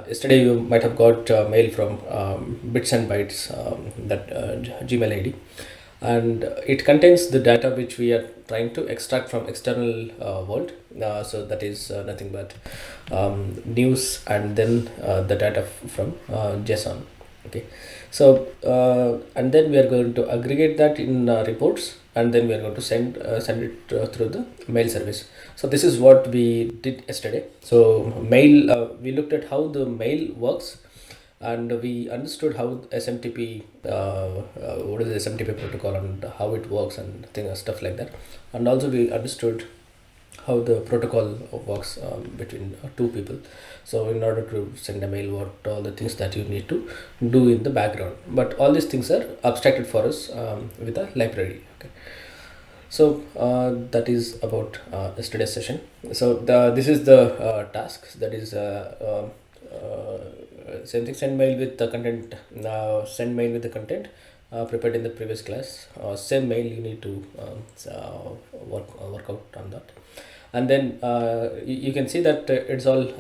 Yesterday you might have got mail from Bits and Bytes, that Gmail ID, and it contains the data which we are trying to extract from external world. So that is nothing but news, and then the data from JSON. Okay, so and then we are going to aggregate that in reports, and then we are going to send it through the mail service. So this is what we did yesterday. So mail, we looked at how the mail works, and we understood how SMTP, what is the SMTP protocol and how it works and stuff like that. And also we understood how the protocol works between two people. So in order to send a mail, what all the things that you need to do in the background, but all these things are abstracted for us with a library. Okay, so that is about yesterday's session. So this is the task, that is same thing, send mail with the content, send mail with the content prepared in the previous class. Same mail you need to work out on that. And then you can see that it's all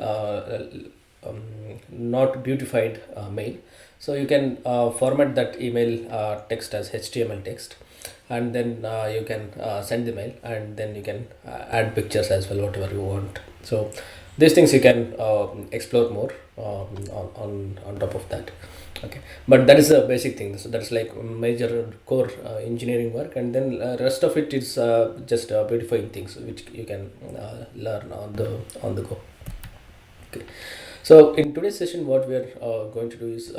not beautified mail. So you can format that email text as HTML text, and then you can send the mail, and then you can add pictures as well, whatever you want. So these things you can explore more on top of that. Okay, but that is a basic thing. So that's like major core engineering work, and then rest of it is just beautifying things which you can learn on the go. Okay, so in today's session what we are going to do is,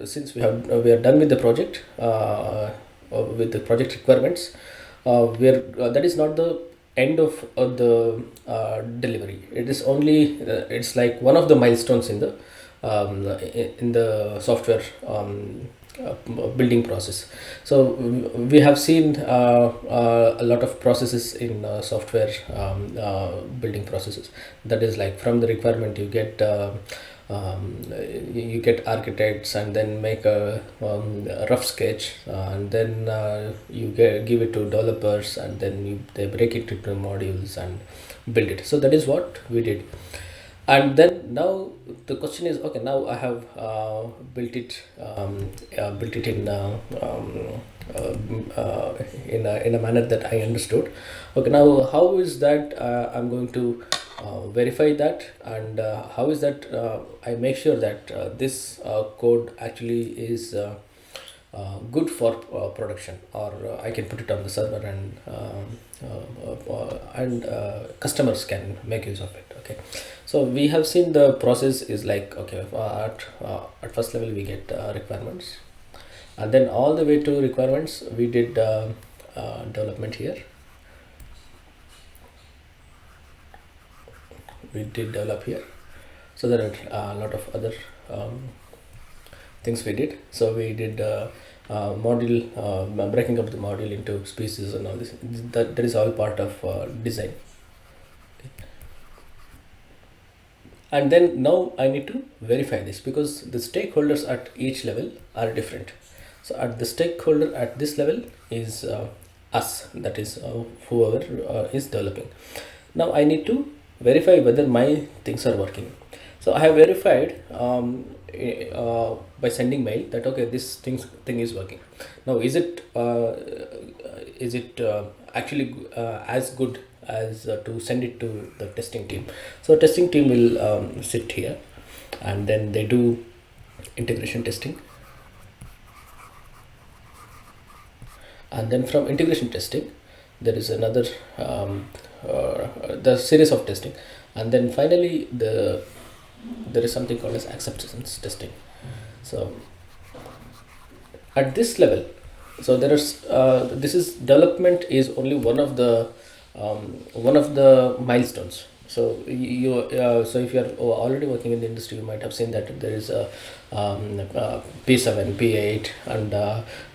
since we are done with the project, with the project requirements, that is not the end of the delivery. It is only it's like one of the milestones in the software building process. So we have seen a lot of processes in software building processes. That is like from the requirement you get you get architects, and then make a rough sketch, and then give it to developers, and then they break it into modules and build it. So that is what we did. And then now the question is, okay, now I have built it in a manner that I understood. Okay, now how is that I'm going to verify that, and how is that I make sure that this code actually is good for production, or I can put it on the server, and customers can make use of it. Okay, so we have seen the process is like, okay, at first level we get requirements, and then all the way to requirements we did development here. We did develop here. So there are a lot of other things we did. So we did module, breaking up the module into species and all this. That is all part of design. Okay. And then now I need to verify this, because the stakeholders at each level are different. So at the stakeholder at this level is us, that is whoever is developing. Now I need to verify whether my things are working. So I have verified by sending mail that, okay, this thing is working. Now is it actually as good as to send it to the testing team? So testing team will sit here, and then they do integration testing, and then from integration testing there is another the series of testing, and then finally there is something called as acceptance testing. So at this level, so there is this is development is only one of the milestones. So so if you are already working in the industry, you might have seen that there is a P7, P8, and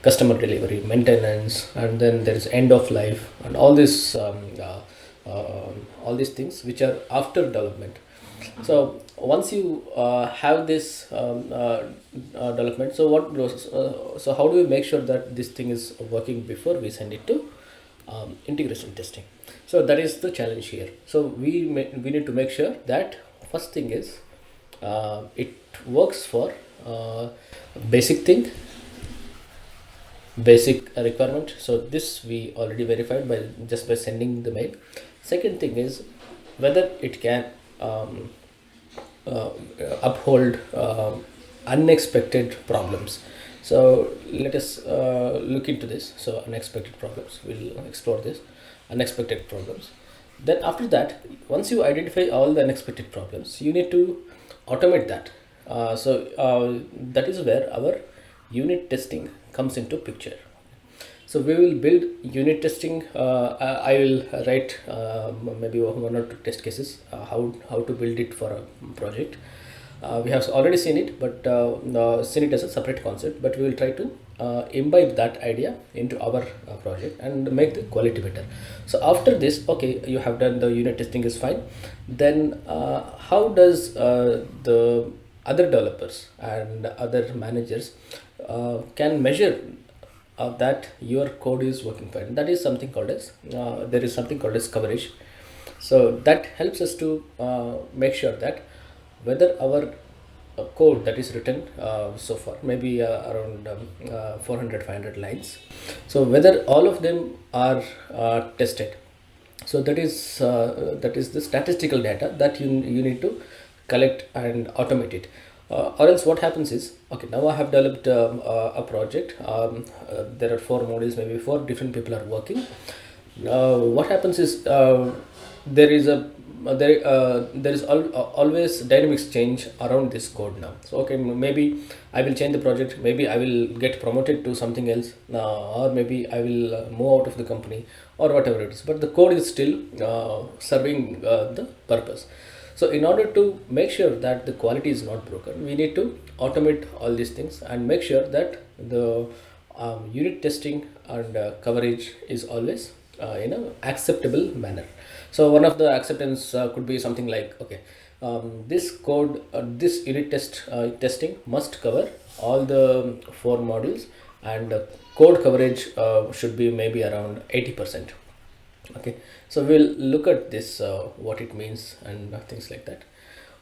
customer delivery, maintenance, and then there is end of life, and all this all these things which are after development. So once you have this development, so so how do we make sure that this thing is working before we send it to integration testing? So that is the challenge here. So we need to make sure that first thing is It works for uh, basic thing, basic requirement. So this we already verified by just by sending the mail. Second thing is whether it can um, uh, uphold unexpected problems. So let us look into this. So unexpected problems, we'll explore this unexpected problems. Then after that, once you identify all the unexpected problems, you need to automate that. That is where our unit testing comes into picture. So we will build unit testing. I will write maybe one or two test cases, how to build it for a project. We have already seen it, but seen it as a separate concept. But we will try to imbibe that idea into our project and make the quality better. So after this, okay, you have done the unit testing is fine. Then how does the other developers and other managers can measure that your code is working fine? That is something called as there is something called as coverage. So that helps us to make sure that whether our code that is written so far, maybe around 400 500 lines, so whether all of them are tested. So that is the statistical data that you need to collect and automate it. Or else what happens is, okay, now I have developed a project. There are four modules, maybe four different people are working. What happens is there is a there is always dynamics change around this code now. So okay, maybe I will change the project, maybe I will get promoted to something else, or maybe I will move out of the company, or whatever it is, but the code is still serving the purpose. So in order to make sure that the quality is not broken, we need to automate all these things and make sure that the unit testing and coverage is always in a acceptable manner. So one of the acceptance could be something like, okay, this code, this unit testing must cover all the four modules, and code coverage should be maybe around 80%. Okay, so we'll look at this, what it means and things like that.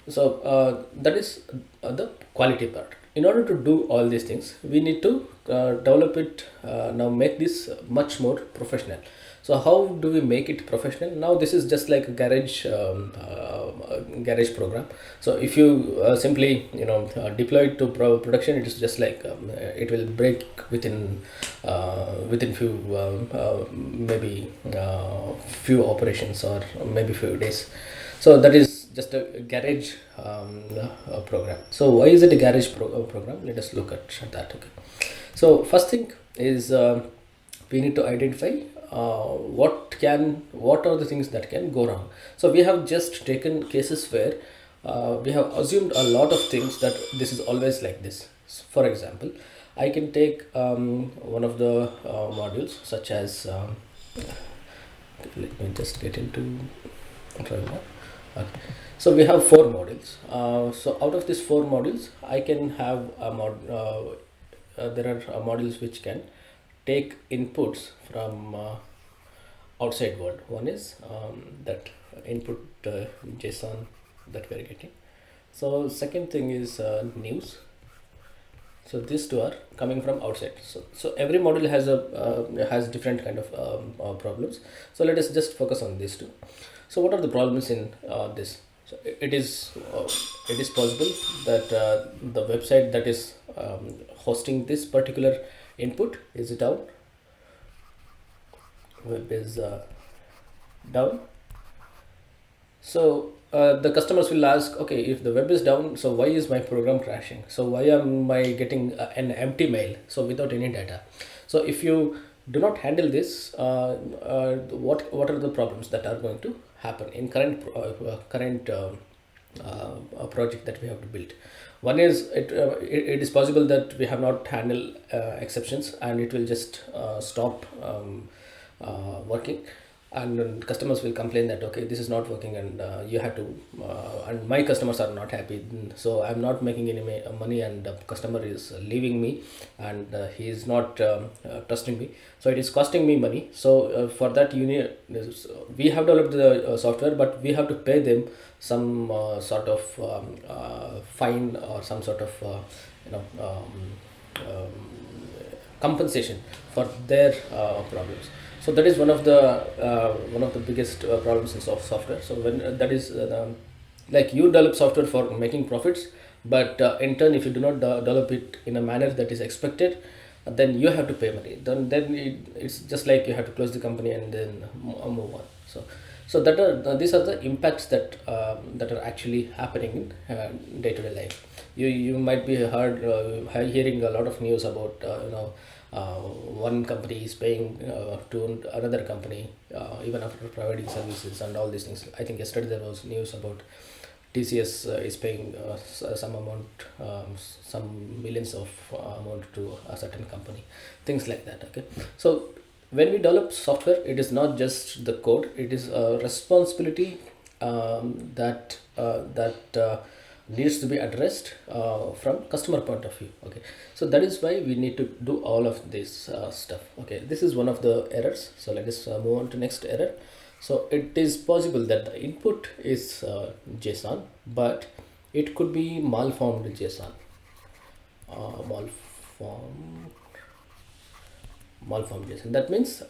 So that is the quality part. In order to do all these things, we need to develop it, now make this much more professional. So how do we make it professional? Now this is just like a garage program. So if you simply deploy it to production, it is just like it will break within few maybe few operations, or maybe few days. So that is just a garage program. So why is it a garage program? Let us look at that. Okay, so first thing is we need to identify what are the things that can go wrong. So we have just taken cases where we have assumed a lot of things, that this is always like this. So for example, I can take one of the modules, such as let me just get into Driver. Okay. So we have four modules. So out of these four modules, I can have a there are modules which can take inputs from outside world. One is that input JSON that we are getting. So second thing is news. So these two are coming from outside. So every module has a has different kind of problems. So let us just focus on these two. So what are the problems in this? So it is possible that the website that is hosting this particular input is down. Web is down. So the customers will ask, okay, if the web is down, so why is my program crashing? So why am I getting an empty mail, so without any data? So if you do not handle this, what are the problems that are going to happen in current project that we have to build? One is it is possible that we have not handled exceptions, and it will just stop working. and then customers will complain that okay, this is not working, and you have to and my customers are not happy, so I'm not making any money, and the customer is leaving me, and he is not trusting me, so it is costing me money. So for that, we have developed the software, but we have to pay them some sort of fine, or some sort of you know compensation for their problems. So that is one of the biggest problems in software. So when that is like, you develop software for making profits, but in turn, if you do not develop it in a manner that is expected, then you have to pay money. It's just like you have to close the company and then move on. So these are the impacts that are actually happening in day-to-day life. You might be hearing a lot of news about one company is paying to another company, even after providing services and all these things. I think yesterday there was news about TCS is paying some amount, some millions of amount to a certain company, things like that. Okay, so when we develop software, it is not just the code; it is a responsibility that needs to be addressed from customer point of view. Okay, so that is why we need to do all of this stuff. Okay, this is one of the errors. So let us move on to next error. So it is possible that the input is JSON, but it could be malformed JSON. Malformed malformed JSON. That means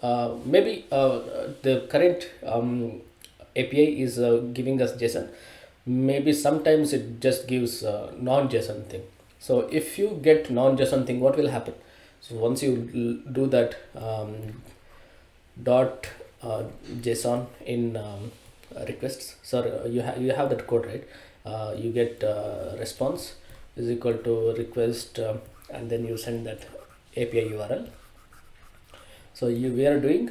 maybe the current API is giving us JSON. Maybe sometimes it just gives non-JSON thing. So if you get non-JSON thing, what will happen? So once you do that dot JSON in requests, so you have that code, right? You get response is equal to request, and then you send that API URL. So we are doing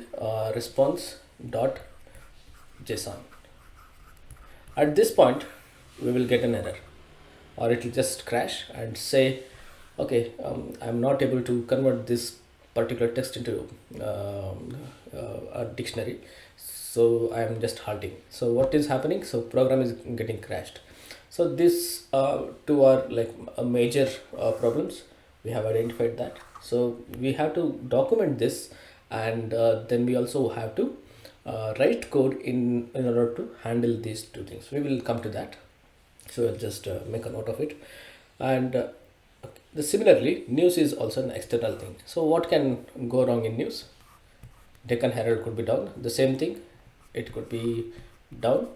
response dot JSON. At this point, we will get an error, or it will just crash and say, okay, I'm not able to convert this particular text into a dictionary, so I am just halting. So what is happening? So program is getting crashed. So this two are like major problems. We have identified that. So we have to document this, and then we also have to write code in order to handle these two things. We will come to that. So I'll just make a note of it. And similarly, news is also an external thing. So what can go wrong in news? Deccan Herald could be down. The same thing, it could be down.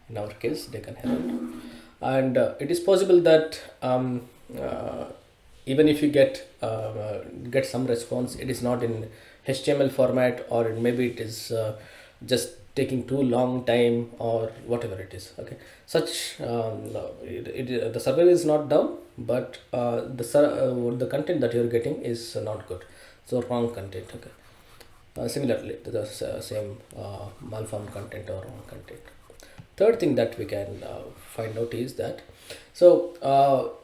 In our case, Deccan Herald. And it is possible that even if you get some response, it is not in HTML format, or maybe it is just taking too long time, or whatever it is. Okay, such the server is not down, but the content that you're getting is not good, so wrong content. Okay, similarly to the same malformed content or wrong content. Third thing that we can find out is that, so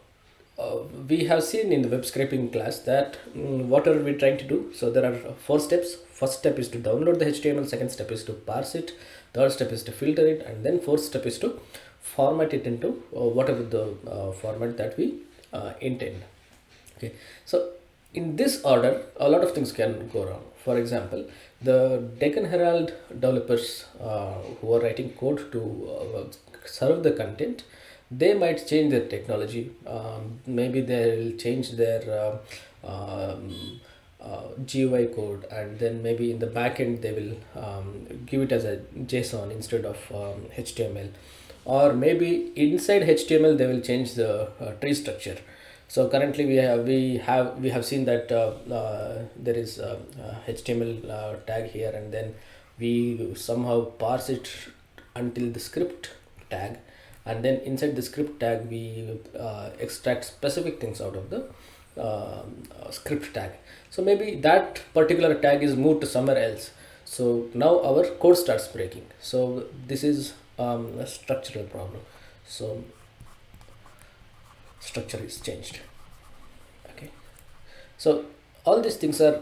we have seen in the web scraping class that what are we trying to do. So there are 4 steps. First step is to download the HTML, second step is to parse it, third step is to filter it, and then fourth step is to format it into whatever the format that we intend. Okay, so in this order, a lot of things can go wrong. For example, the Deccan Herald developers who are writing code to serve the content, they might change their technology. Maybe they will change their GUI code, and then maybe in the backend they will give it as a JSON instead of HTML, or maybe inside HTML they will change the tree structure. So currently we have seen that there is a HTML tag here, and then we somehow parse it until the script tag, and then inside the script tag we extract specific things out of the script tag. So maybe that particular tag is moved to somewhere else, so now our code starts breaking. So this is a structural problem. So structure is changed. Okay, so all these things are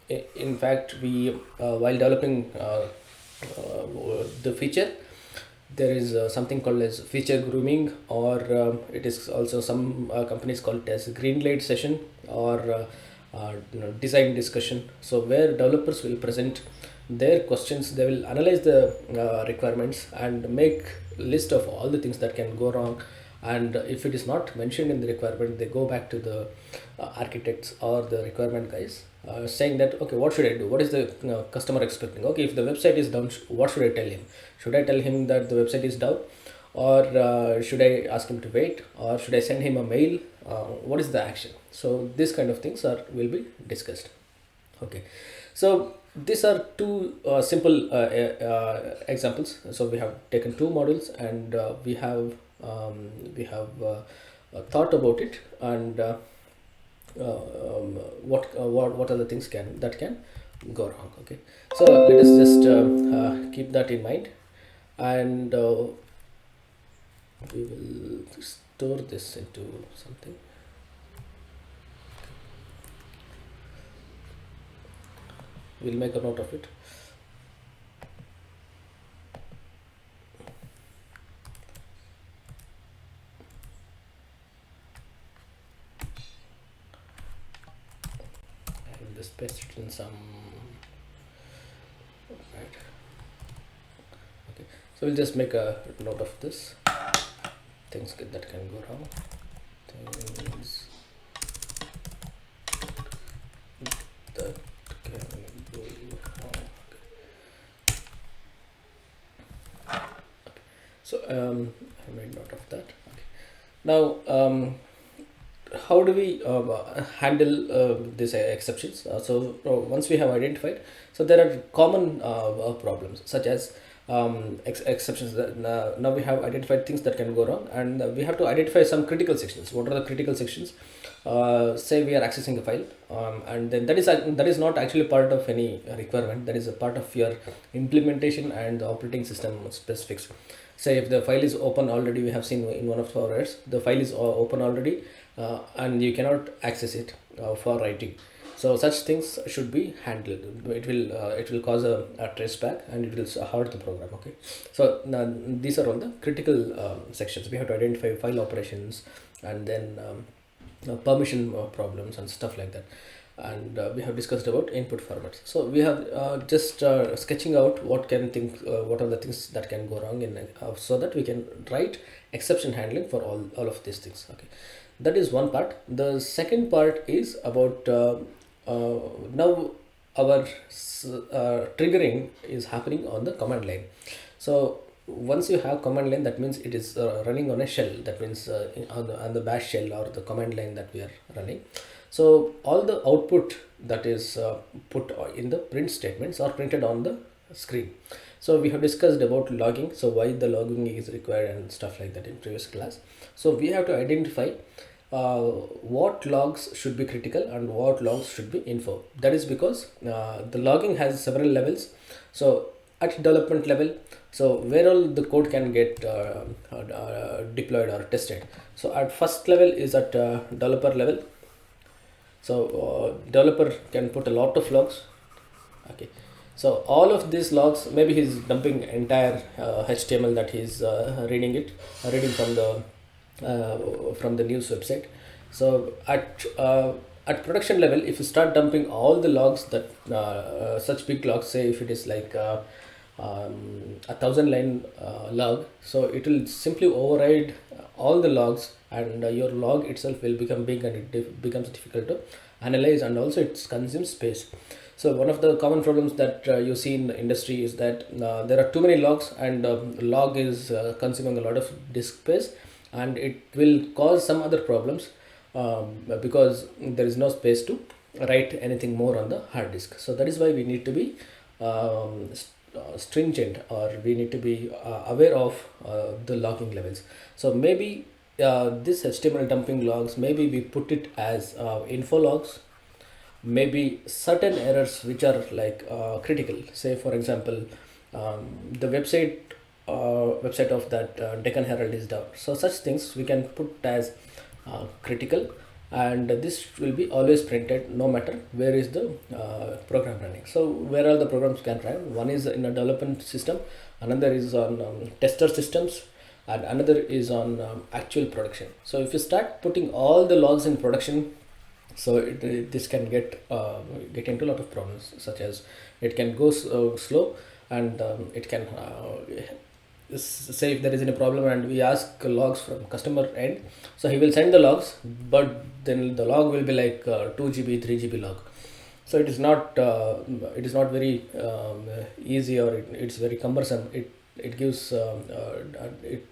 In fact, we while developing the feature, there is something called as feature grooming, or it is also some companies call it as green light session, or design discussion. So where developers will present their questions, they will analyze the requirements and make list of all the things that can go wrong. And if it is not mentioned in the requirement, they go back to the architects or the requirement guys, saying that, okay, what should I do, what is the customer expecting? Okay, if the website is down, what should I tell him? Should I tell him that the website is down, or should I ask him to wait, or should I send him a mail? What is the action? So this kind of things are will be discussed. Okay, so these are two simple examples. So we have taken two models, and we have thought about it, and what are the things can go wrong. Okay, so let us just keep that in mind, and we will store this into something. We'll make a note of it. I will just paste it in some. Right. Okay, so we'll just make a note of this. Things that can go wrong. Things that can go wrong. So I made note of that. Okay. Now, how do we handle these exceptions? Once we have identified, so there are common problems such as exceptions. That, now we have identified things that can go wrong, and we have to identify some critical sections. What are the critical sections? Say we are accessing a file, and then that is not actually part of any requirement. That is a part of your implementation and the operating system specifics. Say if the file is open already, we have seen in one of our errors, the file is open already, and you cannot access it for writing. So such things should be handled. It will cause a trace back, and it will hurt the program. Okay, so now these are all the critical sections. We have to identify file operations, and then permission problems and stuff like that. And we have discussed about input formats. So we have just sketching out what are the things that can go wrong in so that we can write exception handling for all of these things. Okay, that is one part. The second part is about now our triggering is happening on the command line. So once you have command line, that means it is running on a shell. That means on the bash shell or the command line that we are running. So all the output that is put in the print statements are printed on the screen. So we have discussed about logging, so why the logging is required and stuff like that in previous class. So we have to identify what logs should be critical and what logs should be info. That is because the logging has several levels. So at development level, so where all the code can get deployed or tested. So at first level is at developer level. So developer can put a lot of logs. Okay, so all of these logs, maybe he's dumping entire HTML that he's reading from the news website. So at production level, if you start dumping all the logs, that such big logs, say if it is like 1,000 line log, so it will simply override all the logs, and your log itself will become big, and it becomes difficult to analyze, and also it consumes space. So one of the common problems that you see in the industry is that there are too many logs, and log is consuming a lot of disk space, and it will cause some other problems because there is no space to write anything more on the hard disk. So that is why we need to be stringent, or we need to be aware of the logging levels. So maybe this HTML dumping logs, maybe we put it as info logs. Maybe certain errors which are like critical, say for example the website of that Deccan Herald is down. So such things we can put as critical, and this will be always printed no matter where is the program running. So where all the programs can run, one is in a development system, another is on tester systems, and another is on actual production. So if you start putting all the logs in production, so this can get into a lot of problems, such as it can go slow, and it can say if there is any problem and we ask logs from customer end, so he will send the logs, but then the log will be like 2 GB 3 GB log. So it is not very easy, or it's very cumbersome. It gives it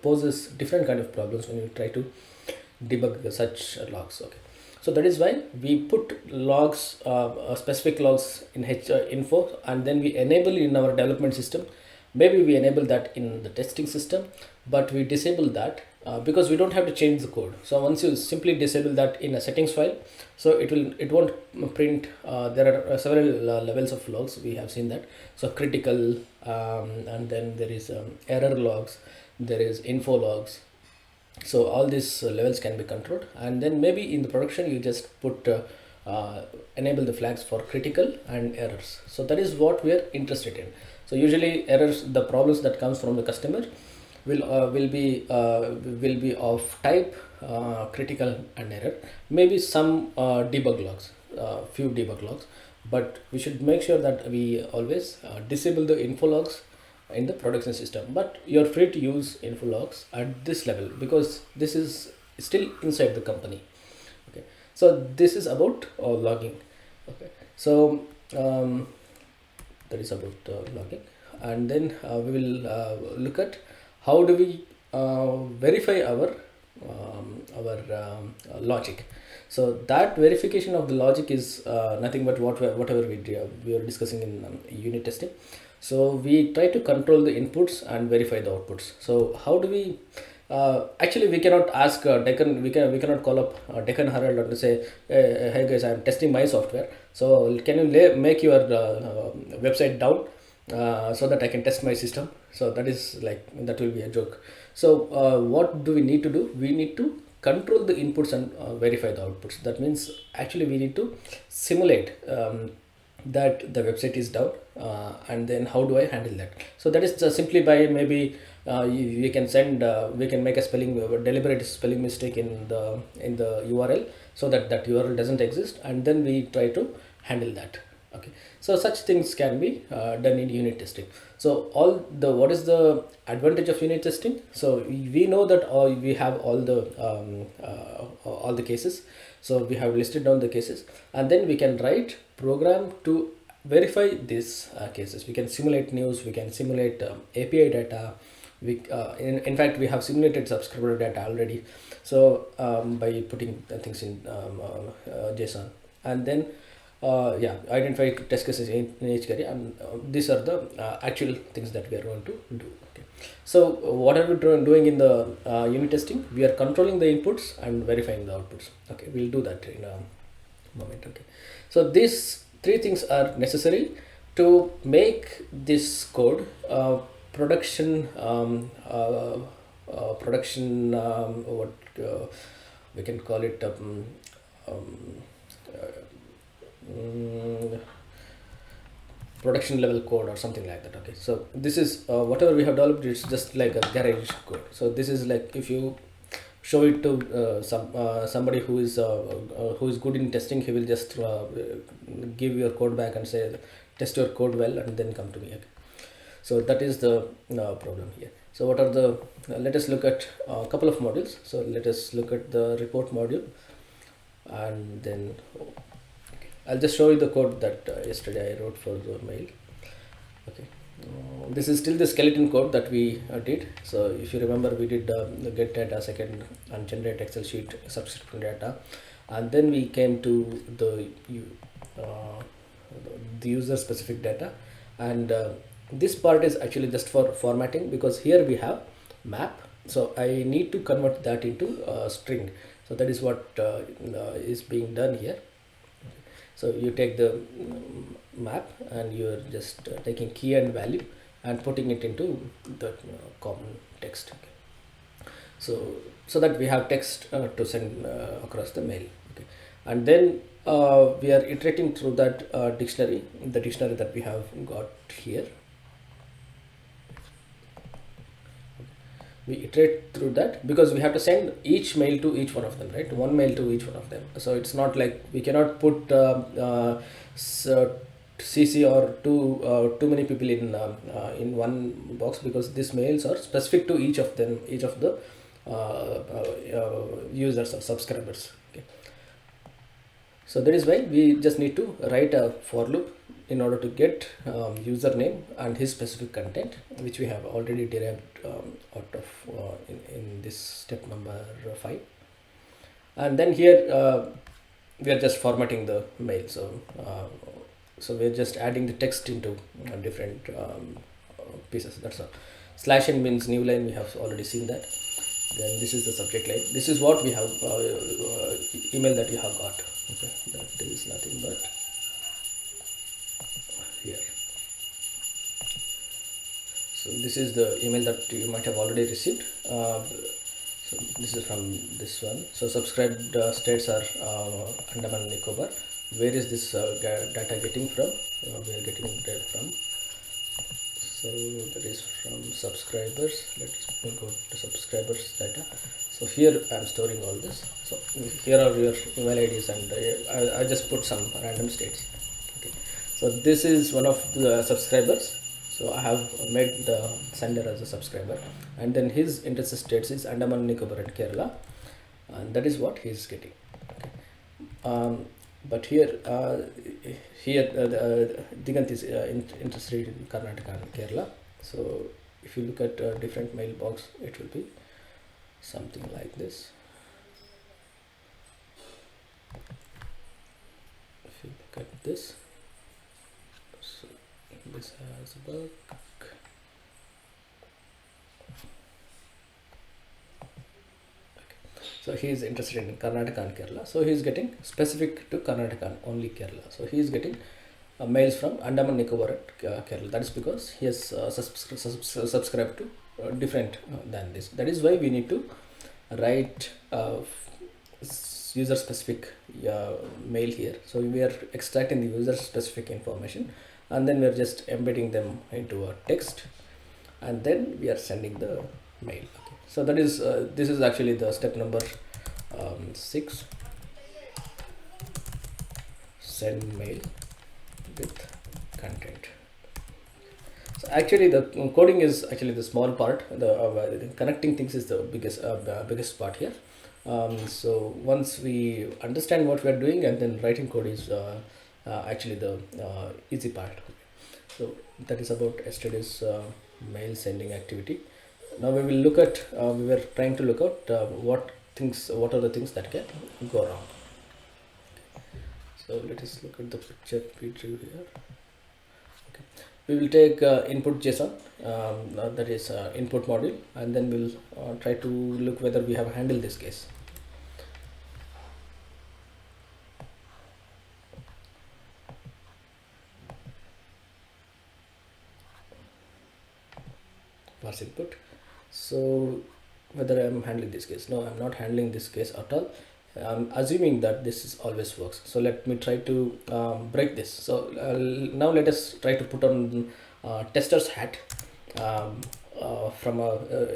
poses different kind of problems when you try to debug such logs. Okay, so that is why we put logs, specific logs in info, and then we enable in our development system. Maybe we enable that in the testing system, but we disable that because we don't have to change the code. So once you simply disable that in a settings file, so it won't print. There are several levels of logs, we have seen that. So critical, and then there is error logs, there is info logs. So all these levels can be controlled, and then maybe in the production you just put enable the flags for critical and errors. So that is what we are interested in. So usually errors, the problems that comes from the customer will be of type critical and error, maybe some debug logs, few debug logs, but we should make sure that we always disable the info logs in the production system. But you're free to use info logs at this level because this is still inside the company. Okay, so this is about logging. Okay, so that is about logging, and then we will look at how do we verify our logic. So that verification of the logic is nothing but whatever we are discussing in unit testing. So we try to control the inputs and verify the outputs. So how do we actually we cannot ask Deccan, we cannot call up Deccan Herald and say, hey guys, I am testing my software, so can you make your website down so that I can test my system? So that is like, that will be a joke. So what do we need to do? We need to control the inputs and verify the outputs. That means actually we need to simulate that the website is down, and then how do I handle that? So that is simply by maybe we can send we can make a deliberate spelling mistake in the URL, so that URL doesn't exist, and then we try to handle that. Okay, so such things can be done in unit testing. So what is the advantage of unit testing? So we know that we have all the cases. So we have listed down the cases, and then we can write program to verify these cases. We can simulate news, we can simulate API data. In fact, we have simulated subscriber data already. So by putting things in JSON, and then identify test cases in each category, and these are the actual things that we are going to do. Okay, so what are we doing in the unit testing? We are controlling the inputs and verifying the outputs. Okay, we'll do that in a moment. Okay, so these three things are necessary to make this code production what we can call it production level code or something like that. Okay, so this is whatever we have developed, it's just like a garage code. So this is like, if you show it to somebody who is good in testing, he will just give your code back and say, test your code well and then come to me. Okay, so that is the problem here. So what are the let us look at a couple of modules. So let us look at the report module, and then I'll just show you the code that yesterday I wrote for the mail. Okay, this is still the skeleton code that we did. So if you remember, we did get data, second, and generate Excel sheet subscription data, and then we came to the user specific data, and this part is actually just for formatting, because here we have map. So I need to convert that into a string. So that is what is being done here. So you take the map and you are just taking key and value and putting it into the common text. Okay. So so that we have text to send across the mail. Okay, and then we are iterating through that dictionary, the dictionary that we have got here. We iterate through that because we have to send each mail to each one of them, right? One mail to each one of them. So it's not like we cannot put CC or too many people in one box, because these mails are specific to each of them, each of the users or subscribers. Okay. So that is why we just need to write a for loop in order to get username and his specific content, which we have already derived out of in this step number 5. And then here we are just formatting the mail. So we are just adding the text into different pieces. That's all. Slash n means new line. We have already seen that. Then this is the subject line. This is what we have email that you have got. Okay, that is nothing but here. So this is the email that you might have already received. So this is from this one. So subscribed states are Andaman and Nicobar. Where is this data getting from? We are getting it from. So that is from subscribers. Let's go to subscribers data. So here I am storing all this. So here are your email IDs, and I just put some random states. Okay. So this is one of the subscribers. So I have made the sender as a subscriber, and then his interest states is Andaman, Nicobar and Kerala, and that is what he is getting. Okay. But here Digant is interested in Karnataka and Kerala. So if you look at a different mailbox, it will be something like this. If you look at this, so this has a bug. So he is interested in Karnataka and Kerala. So he is getting specific to Karnataka and only Kerala. So he is getting mails from Andaman, Nicobar and Kerala. That is because he has subscribed to different than this. That is why we need to write user specific mail here. So we are extracting the user specific information, and then we are just embedding them into a text, and then we are sending the mail. Okay. So that is this is actually the step number 6. Send mail with content. So actually the coding is actually the small part. The connecting things is the biggest part here. So once we understand what we are doing, and then writing code is actually the easy part. So that is about yesterday's mail sending activity. Now we will look at we were trying to look at what are the things that can go wrong. So let us look at the picture preview here. Okay. We will take input JSON, that is input module, and then we'll try to look whether we have handled this case. Parse input. So whether I am handling this case. No, I am not handling this case at all. I'm assuming that this is always works. So let me try to break this. So now let us try to put on tester's hat. From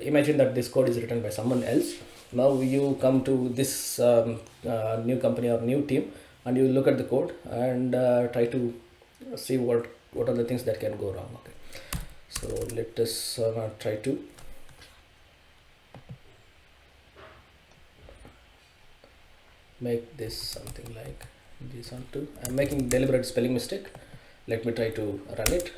imagine that this code is written by someone else. Now you come to this new company or new team, and you look at the code and try to see what are the things that can go wrong. Okay. So let us try to make this something like JSON2. I'm making deliberate spelling mistake. Let me try to run it.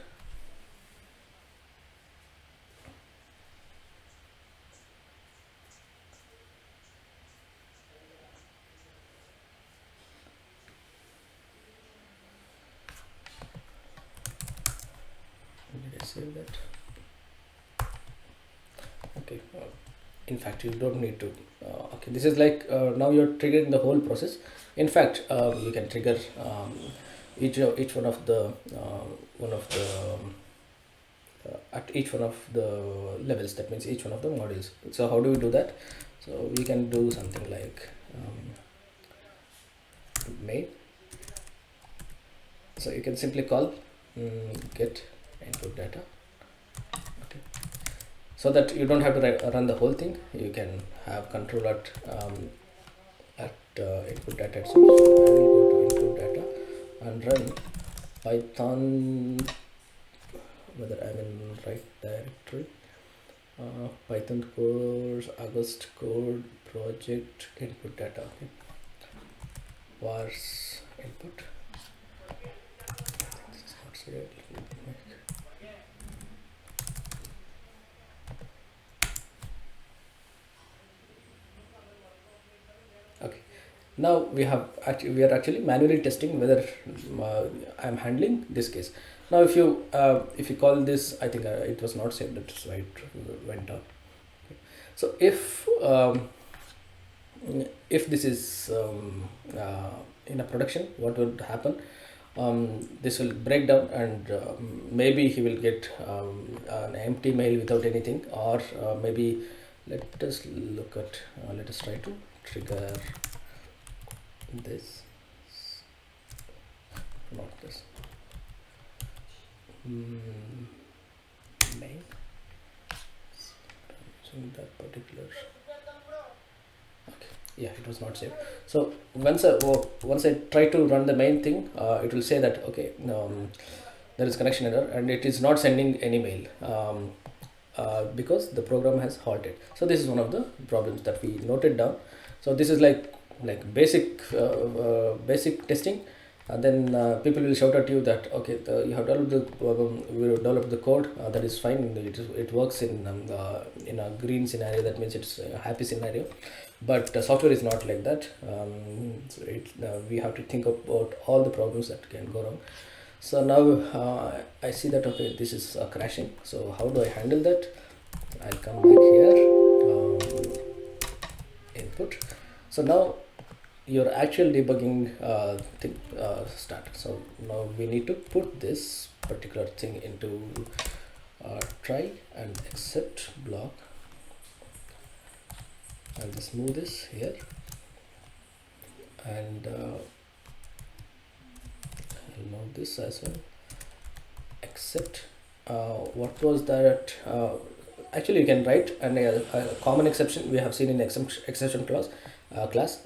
Did I save that? Okay. In fact, you don't need to. Okay, this is like now you're triggering the whole process. In fact, you can trigger each one of the at each one of the levels, that means each one of the modules. So how do we do that? So we can do something like main. So you can simply call get input data, okay, so that you don't have to run the whole thing. You can have control at input data itself. So I will go to input data and run Python, whether I'm in right directory, Python course, August code, project, input data, okay, vars input. This is not serial. Okay, now we are actually manually testing whether I'm handling this case. Now if you call this, I think it was not saved, that's why it went down. Okay. So if this is in a production, what would happen? This will break down, and maybe he will get an empty mail without anything, or maybe let us look at let us try to trigger this, not this main, using that particular. Okay, yeah, it was not saved. So once I try to run the main thing, it will say that okay, there is connection error and it is not sending any mail, because the program has halted. So this is one of the problems that we noted down. So this is like basic testing, and then people will shout at you that okay, you have developed the code, that is fine, it works in a green scenario, that means it's a happy scenario, but software is not like that. So we have to think about all the problems that can go wrong. So now I see that okay, this is crashing. So how do I handle that? I'll come back here, input. So now your actual debugging thing start. So now we need to put this particular thing into try and accept block. I'll just move this here, and I'll move this as well. Accept. What was that? Actually, you can write a common exception we have seen in exception class.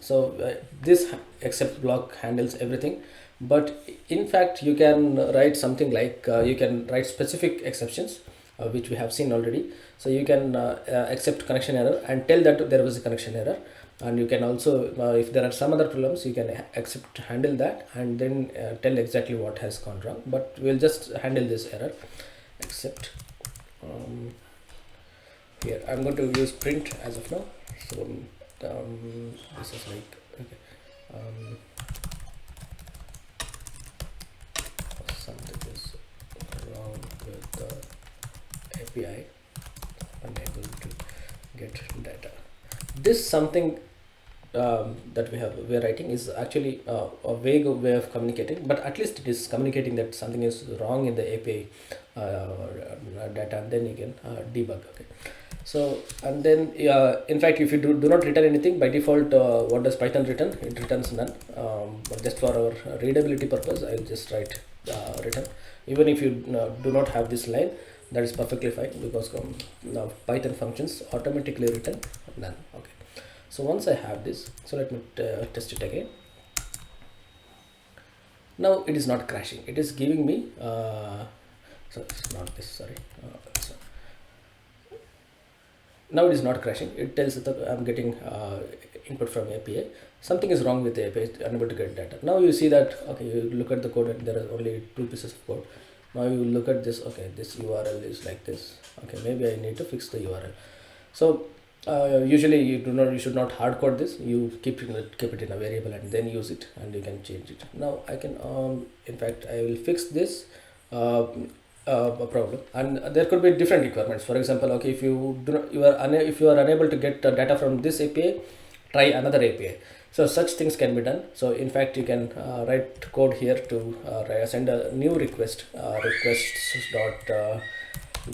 So this except block handles everything, but in fact you can write something like you can write specific exceptions, which we have seen already. So you can accept connection error and tell that there was a connection error, and you can also if there are some other problems, you can handle that, and then tell exactly what has gone wrong. But we'll just handle this error. Except here I'm going to use print as of now. So this is like okay, something is wrong with the API, unable to get data. This something that we are writing is actually a vague way of communicating, but at least it is communicating that something is wrong in the API data, and then you can debug. Okay. So and then in fact if you do not return anything by default, what does Python return? It returns none, but just for our readability purpose I'll just write return. Even if you do not have this line, that is perfectly fine, because now Python functions automatically return none. Okay. So once I have this, so let me test it again. Now it is not crashing, it is giving me so it's not this, sorry. So now it is not crashing, it tells that I'm getting input from API. Something is wrong with the API, unable to get data. Now you see that okay, you look at the code and there are only 2 pieces of code. Now you look at this, okay, this URL is like this. Okay, maybe I need to fix the URL. So usually you should not hard code this. You keep it in a variable and then use it, and you can change it. Now I can in fact I will fix this problem, and there could be different requirements. For example, okay, if you are unable to get data from this API, try another API. So such things can be done. So in fact you can write code here to send a new request, requests dot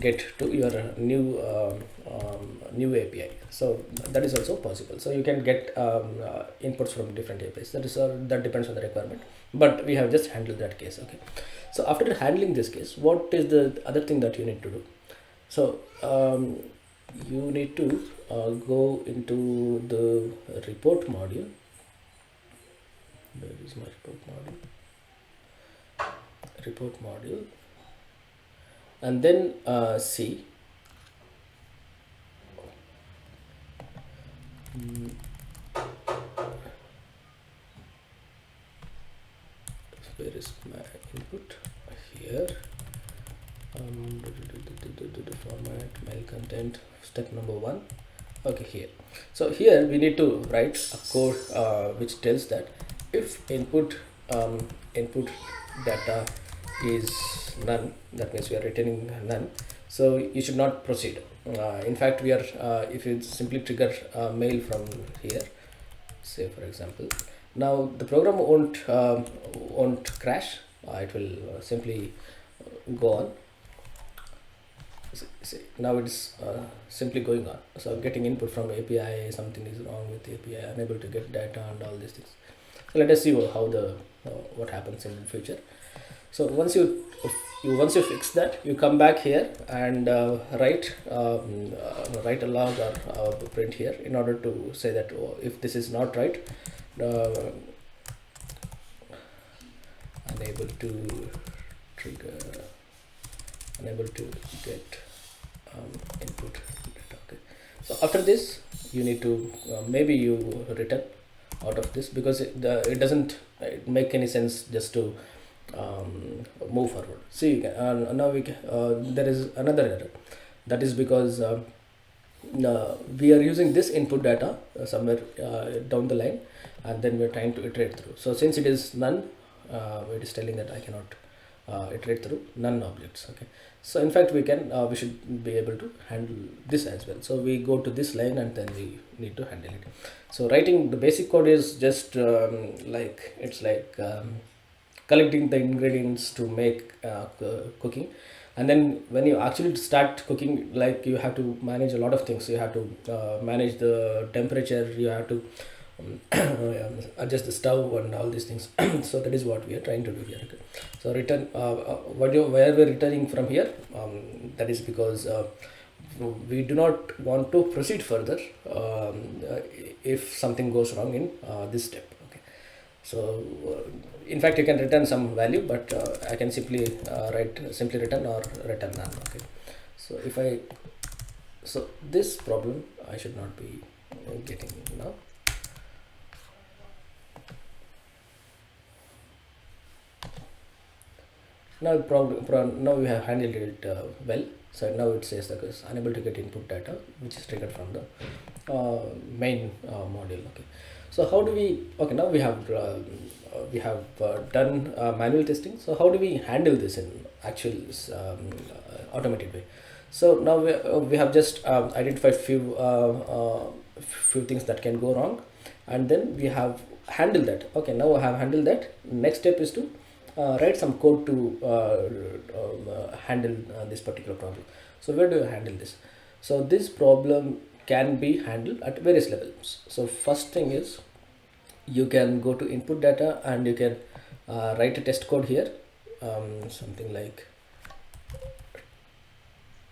get to your new API. So that is also possible. So you can get inputs from different APIs. That depends on the requirement, but we have just handled that case. Okay, so after handling this case, what is the other thing that you need to do? So you need to go into the report module. Where is my report module? And then see where is my input here. The format, mail content, step number 1. Okay, here. So here we need to write a code which tells that if input data is none, that means we are returning none, so you should not proceed. In fact, we are if you simply trigger mail from here, say for example, now the program won't crash. It will simply go on. See, now it's simply going on. So getting input from API, something is wrong with API, unable to get data and all these things. So let us see how what happens in the future. So once you fix that, you come back here and write a log or print here in order to say that if this is not right, unable to trigger, unable to get input data. Okay, so after this you need to maybe you return out of this, because it doesn't make any sense just to move forward. See, now there is another error. That is because we are using this input data somewhere down the line, and then we are trying to iterate through. So since it is none, it is telling that I cannot iterate through none objects. Okay, so in fact we should be able to handle this as well. So we go to this line and then we need to handle it. So writing the basic code is just like collecting the ingredients to make cooking, and then when you actually start cooking, like you have to manage a lot of things. You have to manage the temperature, you have to adjust the stove and all these things. So that is what we are trying to do here. Okay, so return where we're returning from here, that is because we do not want to proceed further if something goes wrong in this step. Okay, so in fact you can return some value, but I can simply write simply return or return none. Okay, so this problem I should not be getting now. Now now we have handled it well. So now it says that is unable to get input data, which is triggered from the main module. Okay, so how do we? Okay, now we have done manual testing. So how do we handle this in actual automated way? So now we have just identified few things that can go wrong, and then we have handled that. Okay, now I have handled that. Next step is to write some code to handle this particular problem. So where do you handle this? So this problem can be handled at various levels. So first thing is, you can go to input data and you can write a test code here, something like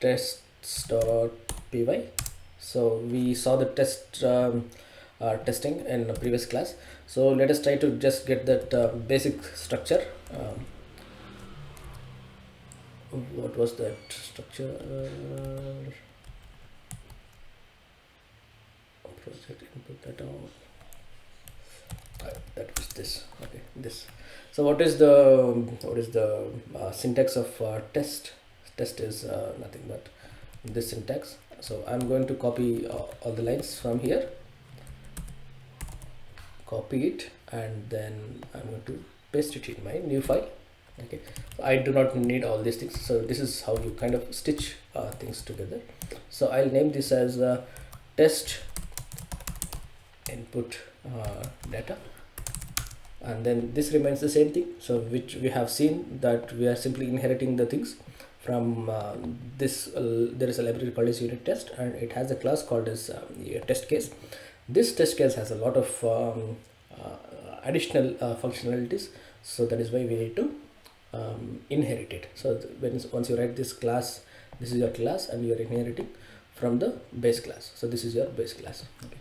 tests.py. so we saw the testing in the previous class. So let us try to just get that basic structure. What was that structure? Project input data. That was this. Okay, this. So what is the syntax of test? Test is nothing but this syntax. So I'm going to copy all the lines from here. Copy it, and then I'm going to paste it in my new file. Okay, I do not need all these things. So this is how you kind of stitch things together. So I'll name this as test input data, and then this remains the same thing. So which we have seen that we are simply inheriting the things from this there is a library called as unit test, and it has a class called as test case. This test case has a lot of additional functionalities, so that is why we need to inherit it. So once you write this class, this is your class and you are inheriting from the base class. So this is your base class. Okay.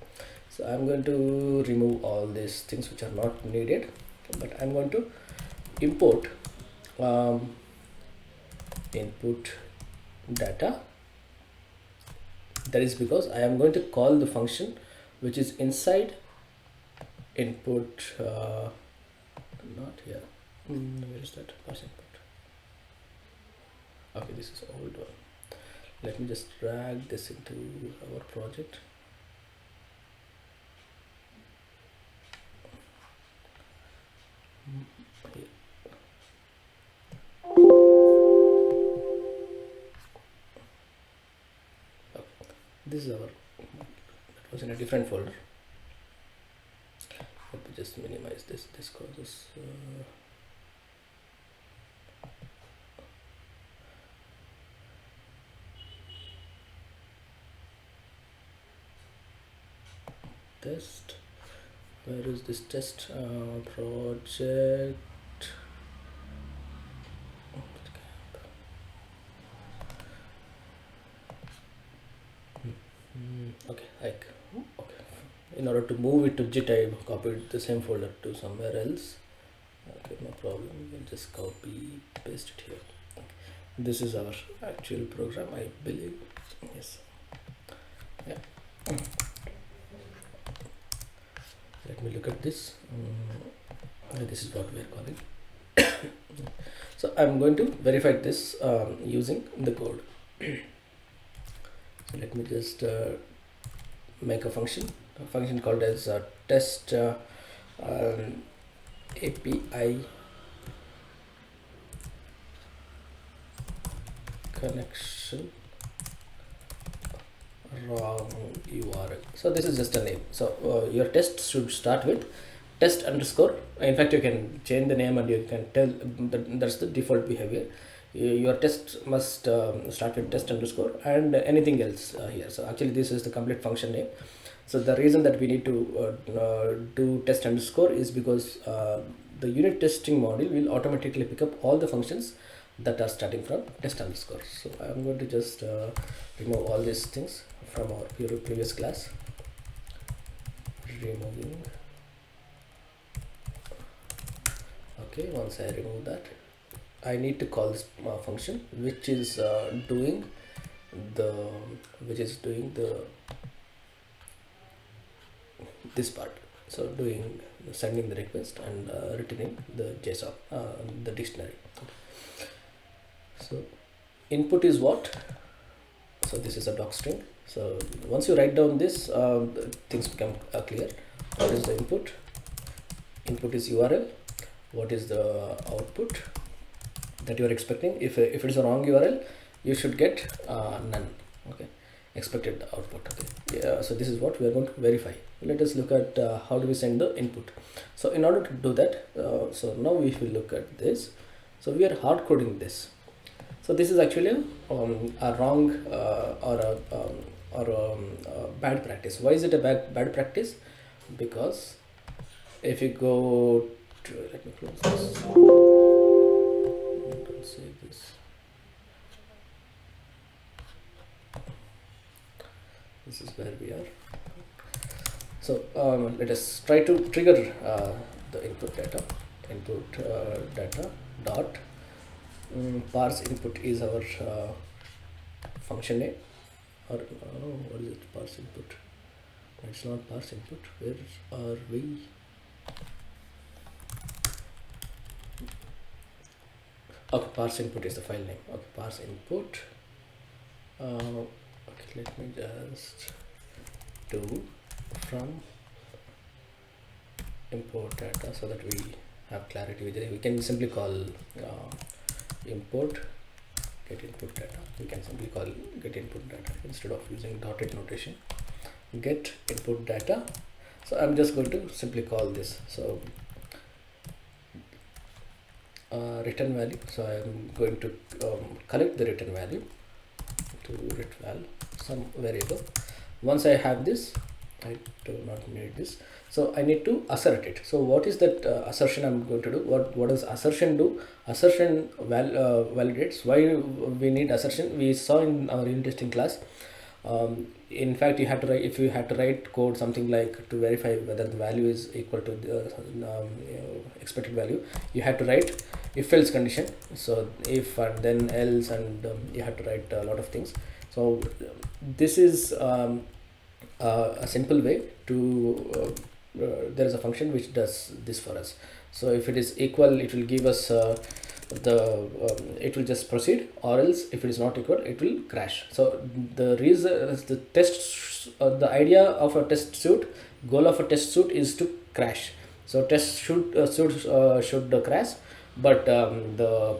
So I'm going to remove all these things which are not needed, but I'm going to import input data. That is because I am going to call the function which is inside input, not here. Where is that parse input? Okay, this is old one. Let me just drag this into our project. Here. Okay. This is our, that was in a different folder. Let me just minimize this. This causes test. Where is this test project? Okay, okay. In order to move it to JIT, I copied the same folder to somewhere else. Okay, no problem. We'll just copy paste it here. Okay. This is our actual program, I believe. Yes. Yeah. Let me look at this. This is what we are calling. So I'm going to verify this using the code. So let me just make a function called as test API connection wrong URL. So this is just a name. So your test should start with test underscore. In fact, you can change the name and you can tell that's the default behavior. Your test must start with test underscore and anything else here. So actually this is the complete function name. So the reason that we need to do test underscore is because the unit testing module will automatically pick up all the functions that are starting from test underscore. So I'm going to just remove all these things from our previous class. Removing. Okay, once I remove that, I need to call this function which is doing the this part. So sending the request and returning the JSON, the dictionary. Okay. So input is what? So this is a doc string. So once you write down this, things become clear. What is the input? Input is URL. What is the output that you are expecting? If it is a wrong URL, you should get none. Okay, expected output. Okay, yeah. So this is what we are going to verify. Let us look at how do we send the input. So in order to do that, so now we will look at this. So we are hard coding this. So this is actually a wrong or a bad practice. Why is it a bad practice? Because if you go to, let me close this. Don't save this. This is where we are. So let us try to trigger the input data. Input data dot parse input is our function name, or what is it? Parse input. It's not parse input. Where are we? Okay, parse input is the file name. Okay, parse input. Okay, let me just do from import data so that we have clarity with it. We can simply call import get input data. We can simply call get input data instead of using dotted notation. Get input data. So I'm just going to simply call this. So return value. So I'm going to collect the return value to return some variable. Once I have this, I do not need this, so I need to assert it. So what is that assertion I'm going to do? What does assertion do? Assertion validates. Why we need assertion? We saw in our unit testing class. In fact, you have to write, if you have to write code something like to verify whether the value is equal to the expected value, you have to write if else condition. So if and then else, and you have to write a lot of things. So this is a simple way to there is a function which does this for us. So if it is equal, it will give us it will just proceed, or else if it is not equal, it will crash. So the reason is the test, the idea of a test suite, goal of a test suite is to crash. So test should crash, but the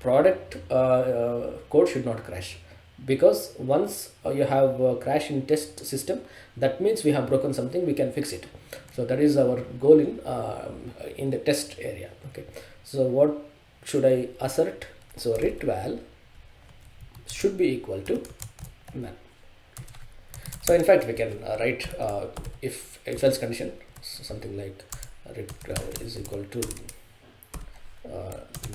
product code should not crash, because once you have a crash in test system, that means we have broken something, we can fix it. So that is our goal in the test area. Okay, so what should I assert? So retrval should be equal to none. So in fact we can write if else condition, so something like retrval is equal to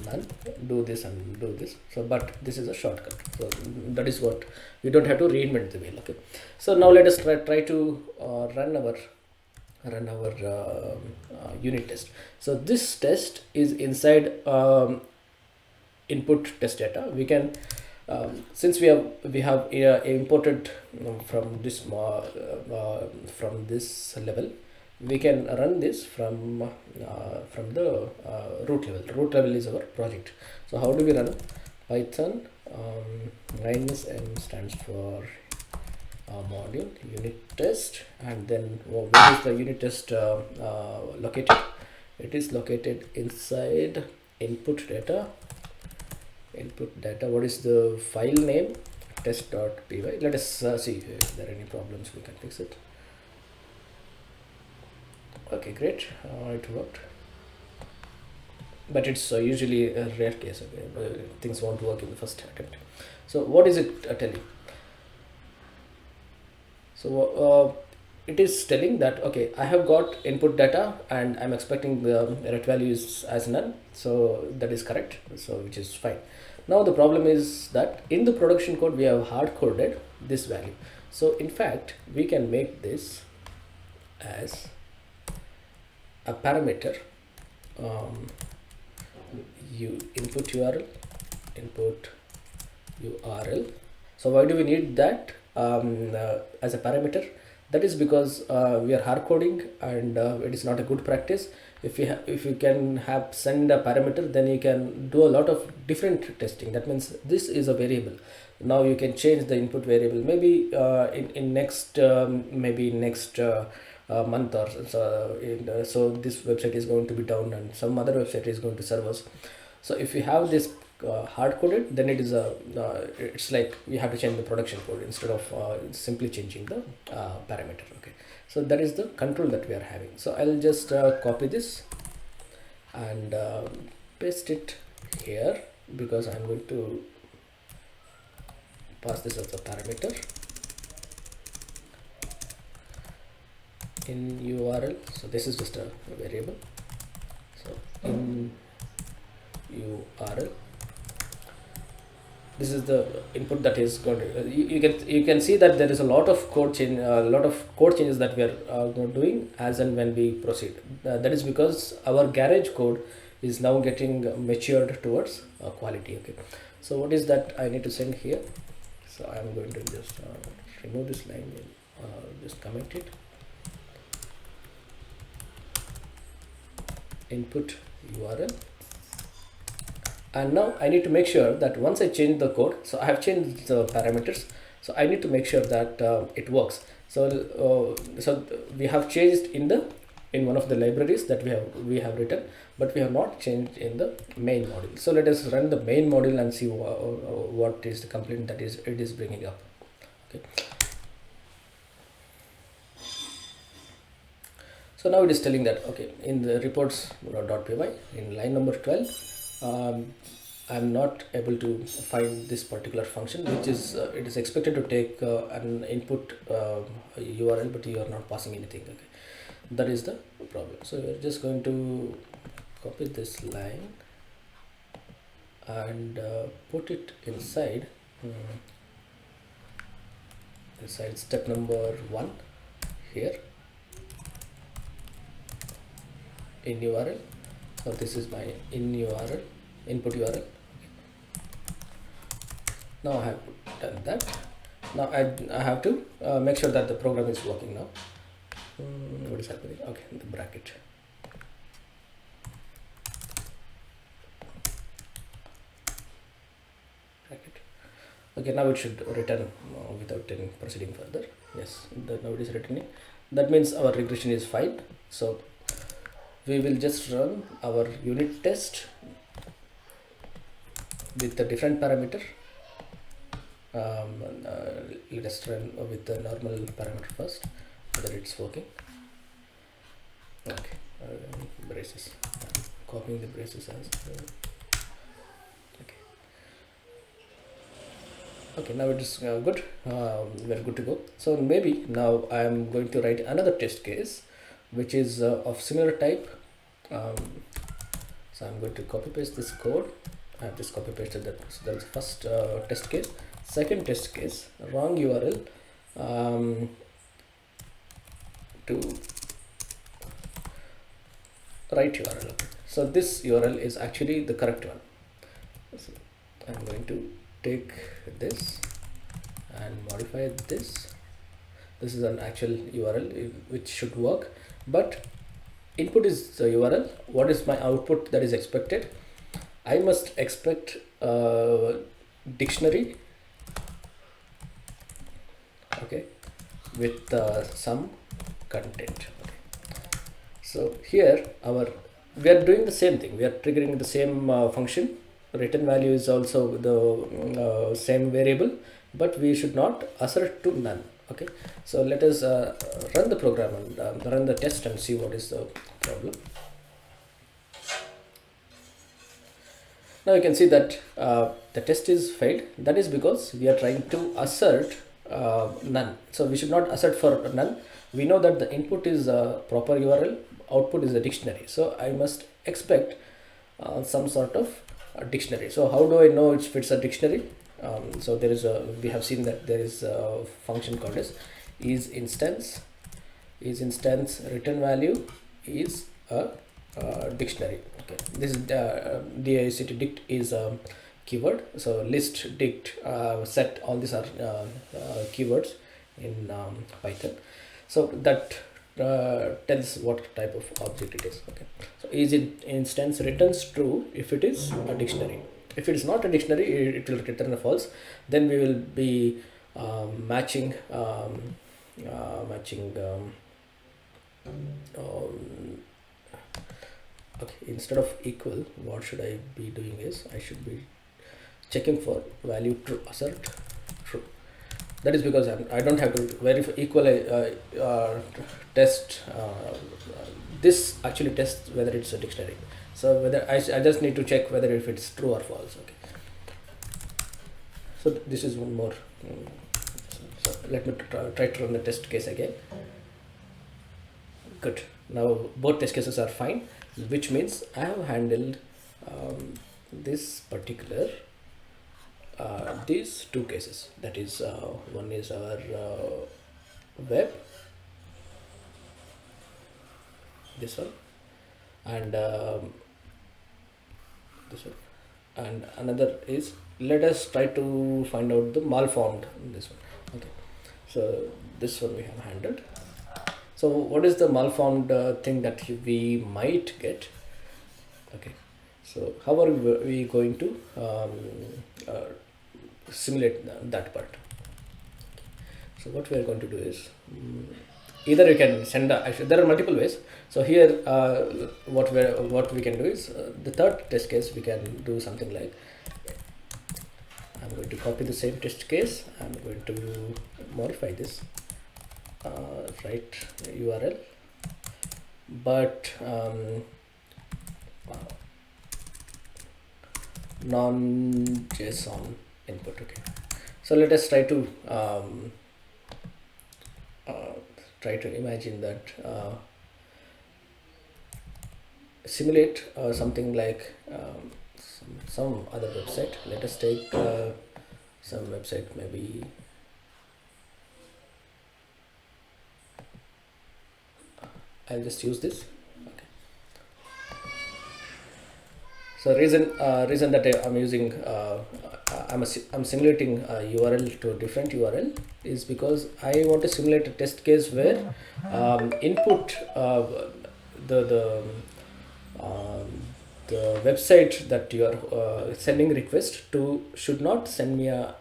none, do this and do this. So but this is a shortcut, so that is what, we don't have to reinvent the wheel. Okay, so now let us try to run our unit test. So this test is inside input test data. We can since we have imported from this level, we can run this from the root level. Root level is our project. So how do we run? Python -m stands for module unit test, and then where is the unit test located? It is located inside input data. What is the file name? Test.py. Let us see if there are any problems, we can fix it. Okay, great, it worked, but it's usually a rare case. Okay, things won't work in the first attempt. So what is it telling? So it is telling that, okay, I have got input data and I'm expecting the ret value is as none, so that is correct, so which is fine. Now the problem is that in the production code we have hard coded this value. So in fact we can make this as a parameter, you input URL. So why do we need that as a parameter? That is because we are hard coding, and it is not a good practice. If you can send a parameter, then you can do a lot of different testing. That means this is a variable. Now you can change the input variable, maybe in next month or so. So this website is going to be down and some other website is going to serve us. So if you have this hard coded, then it is it's like you have to change the production code instead of simply changing the parameter. Okay, so that is the control that we are having. So I'll just copy this and paste it here, because I'm going to pass this as a parameter in URL. So this is just a variable. So in URL, this is the input that is going to, you can see that there is a lot of code changes that we are doing as and when we proceed. That is because our garage code is now getting matured towards quality. Okay, so what is that I need to send here? So I'm going to just remove this line and just comment it. Input URL. And now I need to make sure that once I change the code, so I have changed the parameters, so I need to make sure that it works. So we have changed in one of the libraries that we have written, but we have not changed in the main module. So let us run the main module and see what is the complaint that it is bringing up. Okay, So now it is telling that, okay, in the reports.py in line number 12, I'm not able to find this particular function, which is it is expected to take an input URL, but you are not passing anything. Okay, that is the problem. So we're just going to copy this line and put it inside inside step number 1 here in URL. So this is my in URL, input URL. Now I have done that. Now I have to make sure that the program is working now. What is happening? Okay, the bracket. Okay, now it should return without any proceeding further. Yes, now it is returning. That means our regression is fine. So we will just run our unit test with a different parameter. Let us run with the normal parameter first, whether it's working. Okay, braces. Copying the braces as okay. Okay, now it is good. We're good to go. So maybe now I am going to write another test case, which is of similar type. So I'm going to copy paste this code. I have just copy pasted that. So that is the first test case. Second test case, wrong URL to right URL. So this URL is actually the correct one. So I'm going to take this and modify this. This is an actual URL which should work, but input is the URL. What is my output that is expected? I must expect dictionary, okay, with some content. Okay. So here we are doing the same thing. We are triggering the same function. Return value is also the same variable, but we should not assert to none. Okay, so let us run the program and run the test and see what is the problem. Now you can see that the test is failed. That is because we are trying to assert none. So we should not assert for none. We know that the input is a proper URL, output is a dictionary. So I must expect some sort of dictionary. So how do I know if it's a dictionary? So there is we have seen that there is a function called as isInstance return value is a dictionary. Okay, this is dict dict is a keyword. So list, dict, set, all these are keywords in Python. So that tells what type of object it is. Okay, so isInstance returns true if it is a dictionary. If it is not a dictionary, it will return a false. Then we will be matching okay, instead of equal, what should I be doing is I should be checking for value true, assert true. That is because I don't have to verify equal test. This actually tests whether it's a dictionary. So whether I just need to check whether if it's true or false. Okay. So this is one more. So let me try to run the test case again. Good. Now both test cases are fine, which means I have handled this particular these two cases. That is one is our web, this one, and this one, and another is, let us try to find out the malformed, this one. Okay, so this one we have handled. So what is the malformed thing that we might get? Okay, so how are we going to simulate that part? So what we are going to do is either you can send there are multiple ways. So here what we can do is the third test case we can do something like, I'm going to copy the same test case. I'm going to modify this right URL but non-JSON input. Okay, so let us try to imagine that, simulate something like some other website. Let us take some website, maybe I'll just use this. Okay. So reason that I'm using I'm simulating a URL to a different URL is because I want to simulate a test case where input the um, the website that you are sending request to should not send me a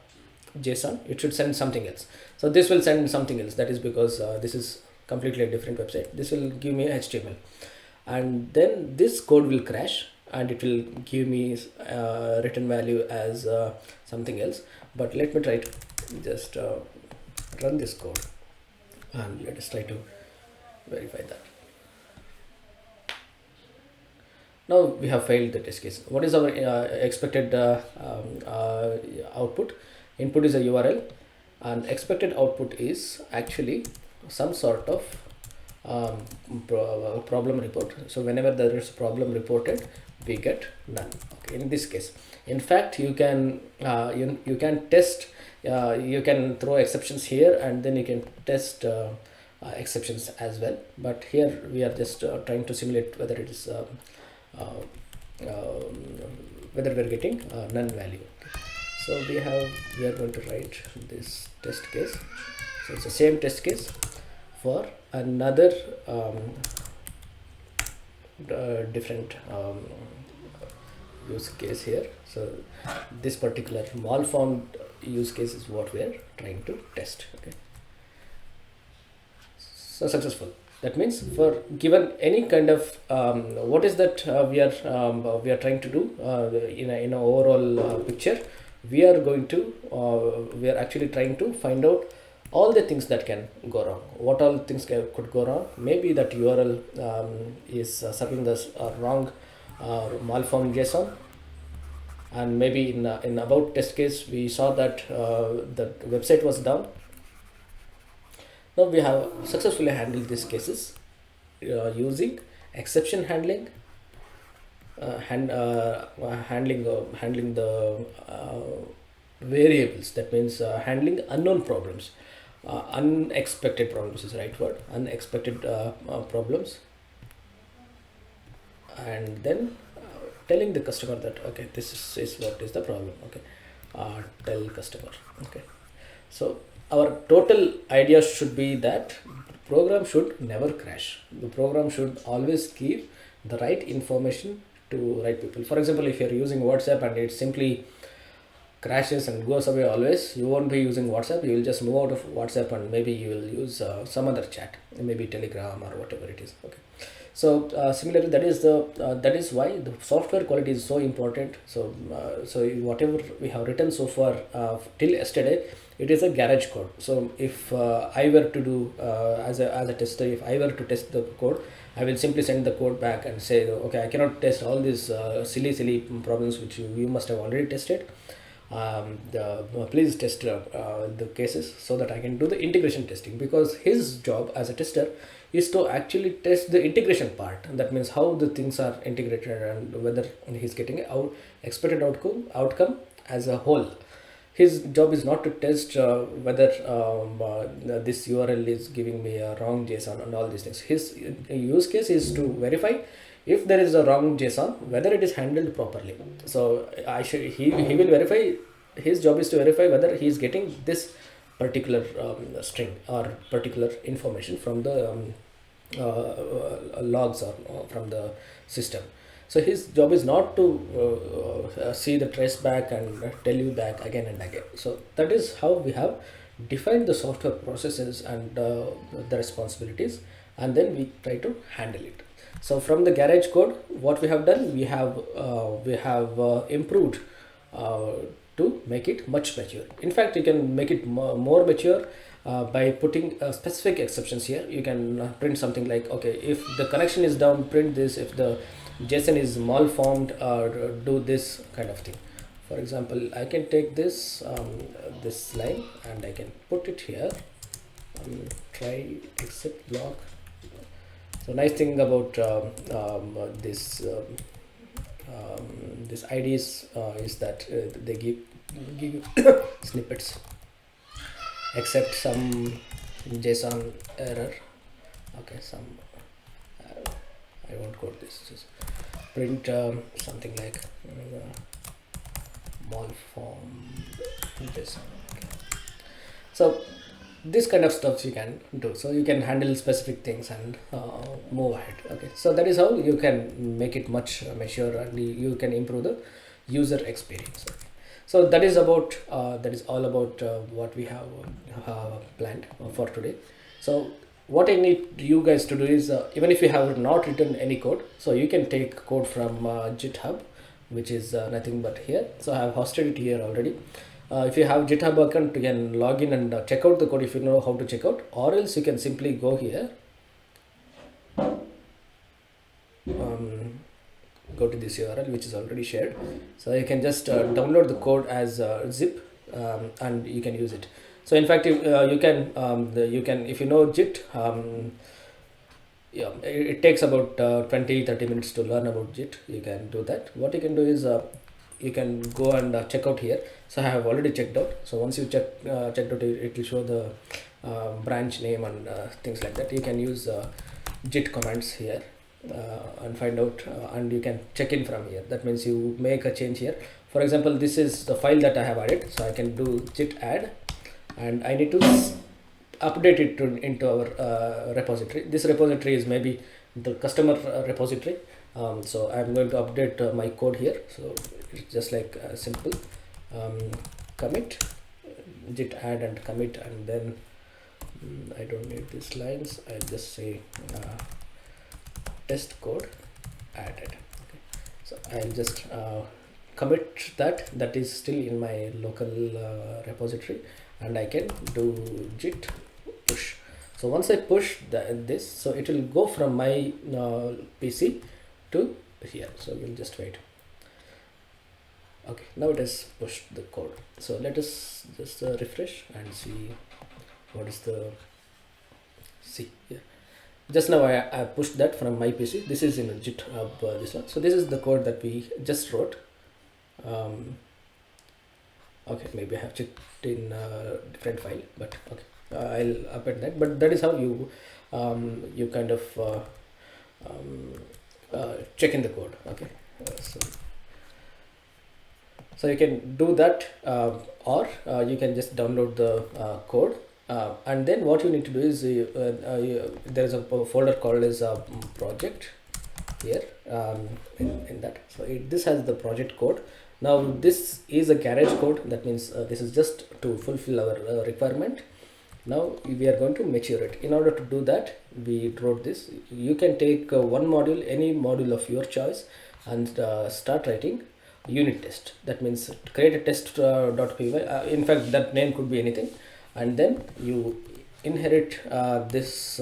JSON. It should send something else. So this will send something else. That is because this is completely a different website. This will give me HTML, and then this code will crash and it will give me written value as something else. But let me try to just run this code and let us try to verify that. Now we have failed the test case. What is our expected output? Input is a URL, and expected output is actually some sort of problem report. So whenever there is a problem reported, we get none. Okay, in this case, in fact, you can you can test, you can throw exceptions here, and then you can test exceptions as well. But here we are just trying to simulate whether it is whether we are getting none value. Okay. So we are going to write this test case. So it's the same test case for another different use case here. So this particular malformed use case is what we are trying to test. Okay. So successful. That means for given any kind of what is that we are trying to do in an overall picture, we are actually trying to find out all the things that can go wrong. What all things could go wrong? Maybe that URL is serving the wrong malformed JSON, and maybe in about test case we saw that the website was down. Now we have successfully handled these cases using exception handling, handling the variables. That means handling unknown problems. Unexpected problems is the right word. Unexpected problems, and then telling the customer that okay, this is what is the problem. Okay, tell customer. Okay, so our total idea should be that program should never crash. The program should always give the right information to right people. For example, if you're using WhatsApp and it simply crashes and goes away always, you won't be using WhatsApp. You will just move out of WhatsApp and maybe you will use some other chat, maybe Telegram or whatever it is. Okay. So similarly, that is why the software quality is so important. So so whatever we have written so far till yesterday, it is a garage code. So if I were to do as a tester, if I were to test the code, I will simply send the code back and say, okay, I cannot test all these silly problems which you must have already tested. Please test the cases so that I can do the integration testing, because his job as a tester is to actually test the integration part. That means how the things are integrated and whether he's getting expected outcome as a whole. His job is not to test whether this URL is giving me a wrong JSON and all these things. His use case is to verify if there is a wrong JSON, whether it is handled properly. So he will verify. His job is to verify whether he is getting this particular string or particular information from the logs or from the system. So his job is not to see the trace back and tell you back again and again. So that is how we have defined the software processes and the responsibilities, and then we try to handle it. So from the garage code, what we have done, we have improved to make it much mature. In fact, you can make it more mature by putting specific exceptions here, you can print something like, okay, if the connection is down, print this. If the JSON is malformed, do this kind of thing. For example, I can take this this line and I can put it here. Try except block. So nice thing about this this IDs is that they give you snippets, except some JSON error. Okay, some I won't quote this. Just print something like malform JSON. Okay. So this kind of stuff you can do, so you can handle specific things and move ahead. Okay, so that is how you can make it much mature, and you can improve the user experience. So that is about that is all about what we have planned for today. So what I need you guys to do is, even if you have not written any code, so you can take code from GitHub, which is nothing but here. So I have hosted it here already. If you have GitHub account, you can log in and check out the code if you know how to check out, or else you can simply go here, go to this URL which is already shared. So you can just download the code as zip, and you can use it. So in fact, you can if you know Git, yeah, it takes about 20-30 minutes to learn about Git. You can do that. What you can do is, you can go and check out here. So I have already checked out. So once you checked out, it will show the branch name and things like that. You can use Git commands here and find out, and you can check in from here. That means you make a change here. For example, this is the file that I have added, so I can do git add, and I need to update it into our repository. This repository is maybe the customer repository. So I'm going to update my code here. So it's just like simple commit, git add and commit, and then I don't need these lines. I just say test code added. Okay. So I'll just commit that is still in my local repository, and I can do git push. So once I push this, so it will go from my PC to here. So we'll just wait. Okay, now it has pushed the code. So let us just refresh and see what is the here. Just now I pushed that from my PC. This is in GitHub, this one. So this is the code that we just wrote. Okay, maybe I have checked in a different file, but okay, I'll append that. But that is how you you kind of check in the code. Okay, so you can do that, or you can just download the code, and then what you need to do is there is a folder called as project here, in that. So this has the project code. Now this is a garage code. That means this is just to fulfill our requirement. Now we are going to mature it. In order to do that, we wrote this. You can take one module, any module of your choice, and start writing unit test. That means create a test.py. In fact, that name could be anything, and then you inherit this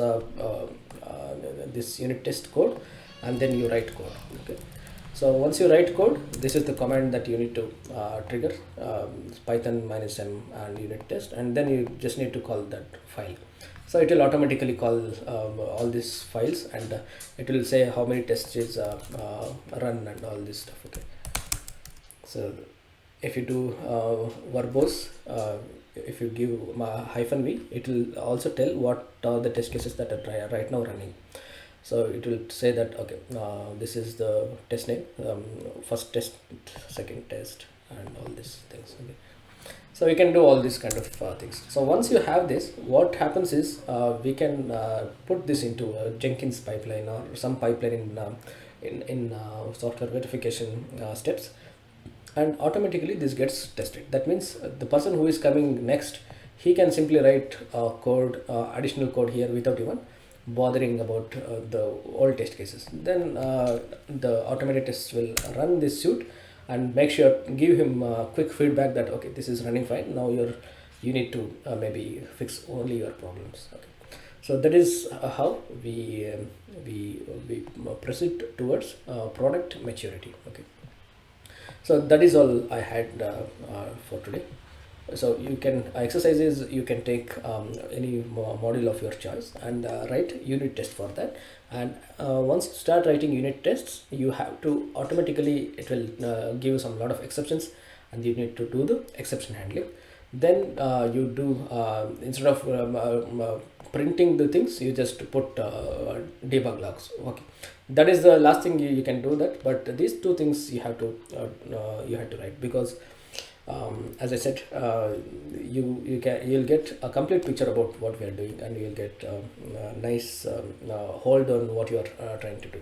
this unit test code, and then you write code. Okay. So once you write code, this is the command that you need to trigger, python -m and unit test, and then you just need to call that file. So it will automatically call all these files, and it will say how many tests is run and all this stuff. Okay. So if you do verbose, if you give -v, it will also tell what are the test cases that are right now running. So it will say that, okay, this is the test name, first test, second test, and all these things. Okay. So you can do all these kind of things. So once you have this, what happens is we can put this into a Jenkins pipeline or some pipeline in software verification steps, and automatically this gets tested. That means the person who is coming next, he can simply write code, additional code here without even bothering about the old test cases. Then the automated tests will run this suit and make sure, give him quick feedback that, okay, this is running fine. Now you need to maybe fix only your problems. Okay, so that is how we proceed towards product maturity. Okay, so that is all I had for today. So you can exercises, you can take any module of your choice and write unit test for that. And once you start writing unit tests, you have to automatically, it will give you some lot of exceptions, and you need to do the exception handling. Then you do instead of printing the things, you just put debug logs. Okay, that is the last thing you can do that. But these two things you have to write, because as I said, you'll get a complete picture about what we are doing, and you'll get a nice hold on what you are trying to do.